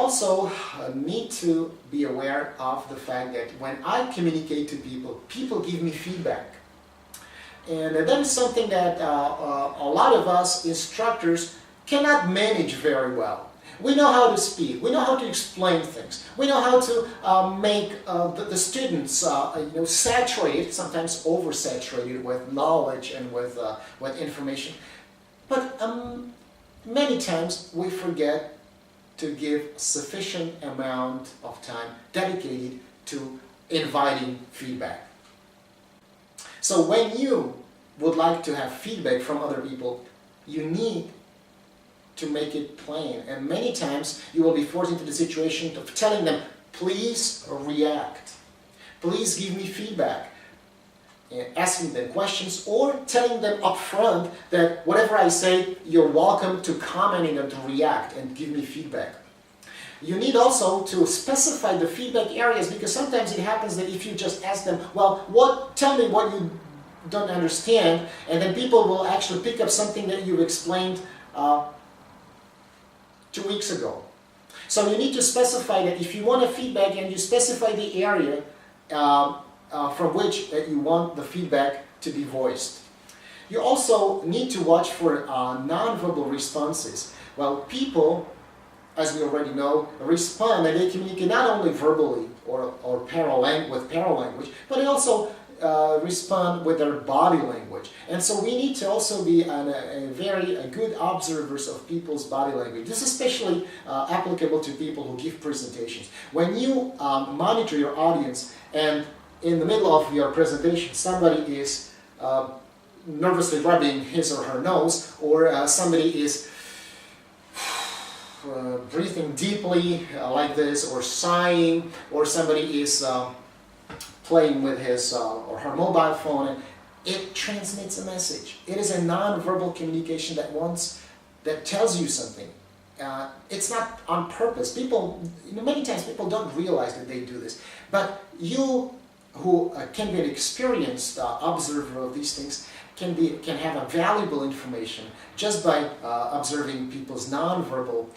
also need to be aware of the fact that when I communicate to people, people give me feedback. And that is something that a lot of us instructors cannot manage very well. We know how to speak, we know how to explain things, we know how to make the students saturated, sometimes oversaturated with knowledge and with information. But many times we forget to give sufficient amount of time dedicated to inviting feedback. So when you would like to have feedback from other people, you need to make it plain. And many times you will be forced into the situation of telling them, please react. Please give me feedback. Asking them questions or telling them up front that whatever I say, you're welcome to comment and to react and give me feedback. You need also to specify the feedback areas, because sometimes it happens that if you just ask them, well, tell me what you don't understand, and then people will actually pick up something that you've explained 2 weeks ago. So you need to specify that if you want a feedback, and you specify the area from which you want the feedback to be voiced. You also need to watch for nonverbal responses. Well, people, as we already know, respond and they communicate not only verbally or with paralanguage, but they also respond with their body language. And so we need to also be very good observers of people's body language. This is especially applicable to people who give presentations. When you monitor your audience and in the middle of your presentation somebody is nervously rubbing his or her nose, or somebody is breathing deeply like this, or sighing, or somebody is playing with his or her mobile phone, it transmits a message. It is a non-verbal communication that tells you something. It's not on purpose. Many times people don't realize that they do this. But you, who can be an experienced observer of these things, can have a valuable information just by observing people's non-verbal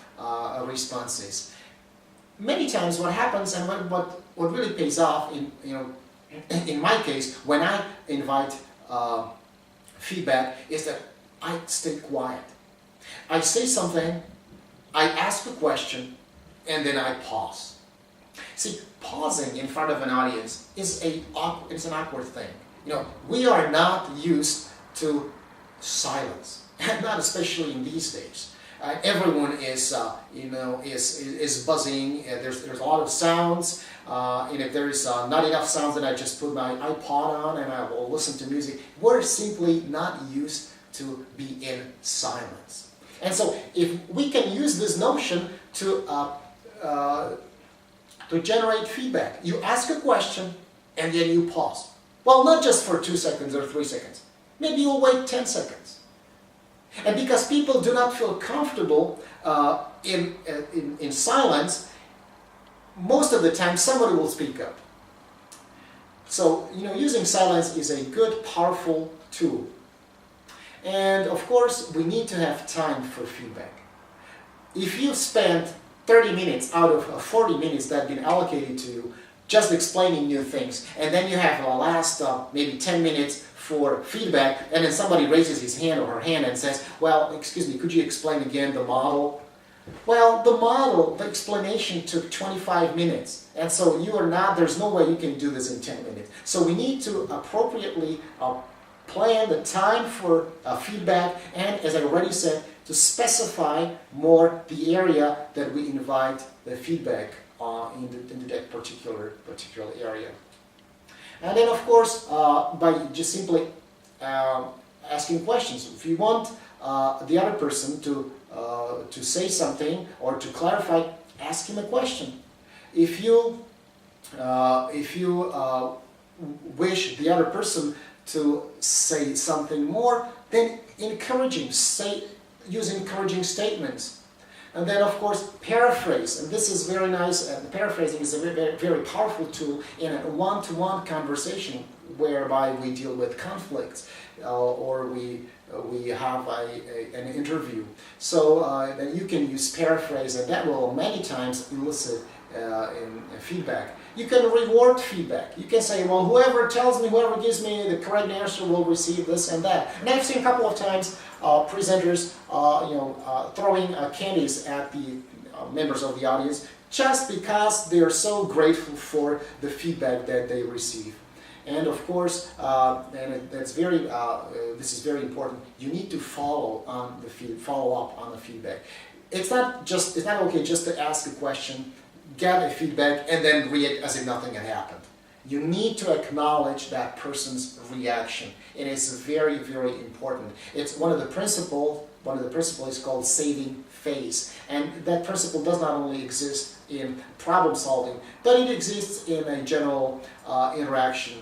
responses. Many times what happens, and what really pays off in my case, when I invite feedback, is that I stay quiet. I say something, I ask a question, and then I pause. See, pausing in front of an audience is an awkward thing. We are not used to silence, and not especially in these days. Everyone is buzzing. There's a lot of sounds, and if there is not enough sounds, then I just put my iPod on and I will listen to music. We're simply not used to be in silence. And so, if we can use this notion to generate feedback, you ask a question and then you pause. Well, not just for 2 seconds or 3 seconds. Maybe you'll wait 10 seconds. And because people do not feel comfortable in silence, most of the time somebody will speak up. So, using silence is a good, powerful tool. And of course, we need to have time for feedback. If you spend 30 minutes out of 40 minutes that have been allocated to you just explaining new things, and then you have the last maybe 10 minutes for feedback, and then somebody raises his hand or her hand and says, well, excuse me, could you explain again the model? Well, the explanation took 25 minutes, and so there's no way you can do this in 10 minutes. So we need to appropriately plan the time for feedback, and as I already said, to specify more the area that we invite the feedback into that particular area. And then, of course, by just simply asking questions. If you want the other person to say something or to clarify, ask him a question. If you wish the other person to say something more, then use encouraging statements. And then, of course, paraphrase. And this is very nice. And paraphrasing is a very, very powerful tool in a one-to-one conversation whereby we deal with conflicts or we have an interview. So then you can use paraphrase, and that will many times elicit in feedback. You can reward feedback. You can say, well, whoever tells me, whoever gives me the correct answer will receive this and that. And I've seen a couple of times presenters, throwing candies at the members of the audience just because they are so grateful for the feedback that they receive. And of course, this is very important. You need to follow up on the feedback. It's not okay just to ask a question, get a feedback, and then react as if nothing had happened. You need to acknowledge that person's reaction. It is very, very important. It's one of the principles is called saving face. And that principle does not only exist in problem solving, but it exists in a general interaction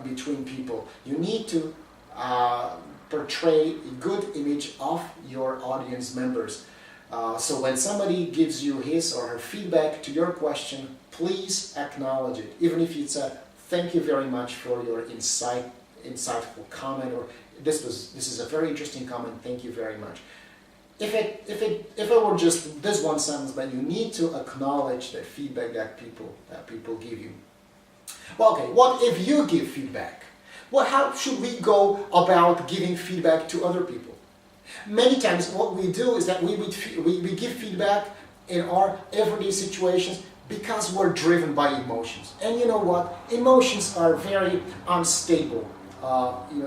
between people. You need to portray a good image of your audience members. So when somebody gives you his or her feedback to your question, please acknowledge it. Even if it's a thank you very much for your insightful comment, or this is a very interesting comment, thank you very much. If it were just this one sentence, but you need to acknowledge that feedback that people give you. Well, okay, what if you give feedback? Well, how should we go about giving feedback to other people? Many times what we do is that we give feedback in our everyday situations because we're driven by emotions. And you know what? Emotions are very unstable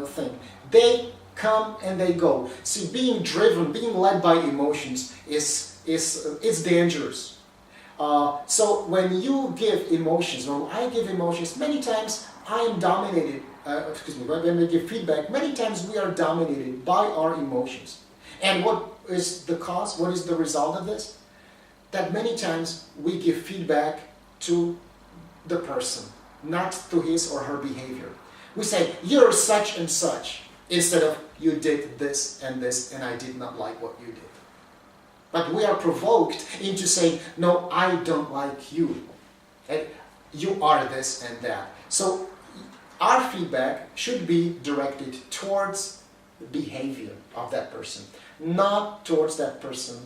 thing. They come and they go. See, being driven, being led by emotions is dangerous. So when you give emotions, or I give emotions, many times I am dominated, when we give feedback, many times we are dominated by our emotions. And what is the cause? What is the result of this? That many times we give feedback to the person, not to his or her behavior. We say, you're such and such, instead of you did this, and I did not like what you did. But we are provoked into saying, no, I don't like you. And you are this and that. So our feedback should be directed towards the behavior of that person, not towards that person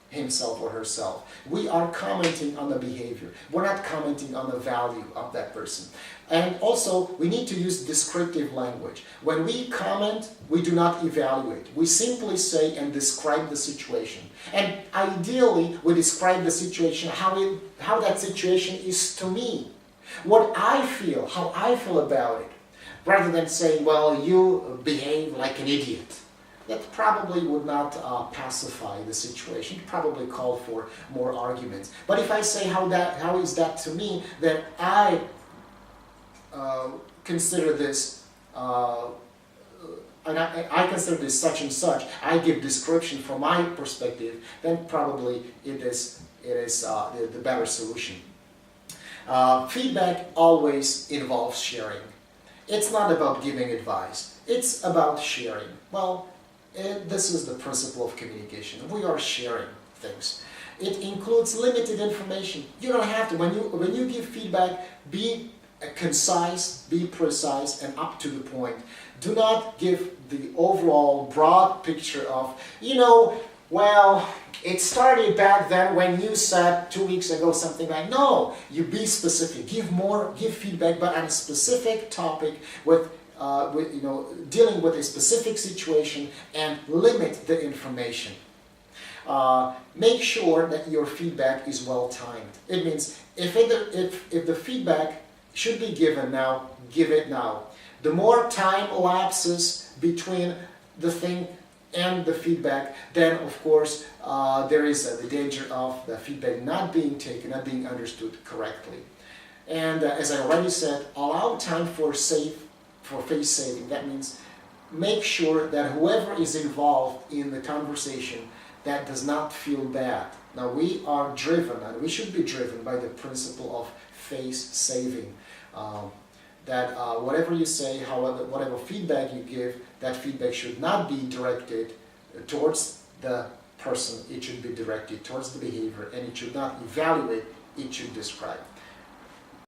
himself or herself. We are commenting on the behavior. We're not commenting on the value of that person. And also, we need to use descriptive language. When we comment, we do not evaluate. We simply say and describe the situation. And ideally, we describe the situation, how that situation is to me. What I feel, how I feel about it. Rather than saying, well, you behave like an idiot. That probably would not pacify the situation. It probably call for more arguments. But if I say how is that to me, then I consider this, and I consider this such and such. I give description from my perspective. Then probably it is the better solution. Feedback always involves sharing. It's not about giving advice. It's about sharing. Well, this is the principle of communication. We are sharing things. It includes limited information. You don't have to. When you give feedback, be concise, be precise, and up to the point. Do not give the overall broad picture of, well, it started back then when you said 2 weeks ago something like. No, you be specific. Give feedback, but on a specific topic with dealing with a specific situation, and limit the information. Make sure that your feedback is well timed. It means if the feedback should be given now, give it now. The more time elapses between the thing and the feedback, then of course there is the danger of the feedback not being taken, not being understood correctly. And as I already said, allow time for face saving. That means make sure that whoever is involved in the conversation that does not feel bad. Now we are driven, and we should be driven by the principle of face saving. That whatever you say, whatever feedback you give, that feedback should not be directed towards the person, it should be directed towards the behavior, and it should not evaluate, it should describe.